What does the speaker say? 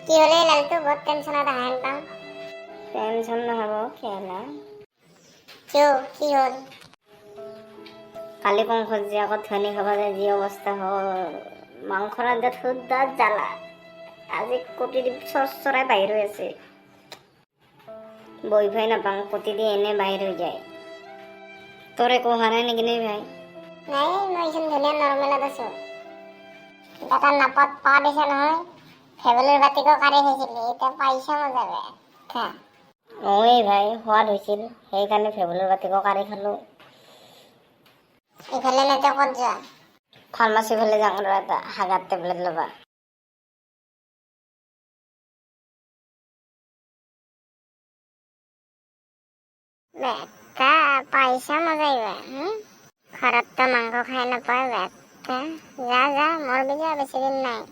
কি হলে লালটো বহুত টেনশনত আহেন পাওঁ টেনশন নহ'ব কেলা কিয় কি হ'ল কালি কংস যে আকৌ ধনী খাবা যে যি অৱস্থা হ'ল মাংসৰ আঞ্জাত সুদাত জ্বালা আজি কটি দি চৰাই বাহিৰ হৈ আছে বহি ভাই নাপাওঁ কটি দি এনে বাহিৰ হৈ যায় তোৰ একো হোৱা নাই নেকি নে ভাই নাই মই ইমান ধুনীয়া নৰ্মেলত আছো এটা নাপত পা দিছে নহয় ফেমিলিৰ বাতিকো কাঢ়ি খাইছিলি এতিয়া পাইছা মজা বেয়া খা এই ভাই সোৱাদ হৈছিল সেইকাৰণে ফেবুলৰ বাতিকো কাঢ়ি খালোঁ ইফালে নেতে ক'ত যোৱা ফাৰ্মাচী ফালে যাওঁ আৰু এটা হাগাৰ টেবলেট ল'বা বেটা পাইছা মজা এইবাৰ ঘৰত তো মাংস খাই নাপায় বেটা যা যা মৰবি যা বেছি দিন নাই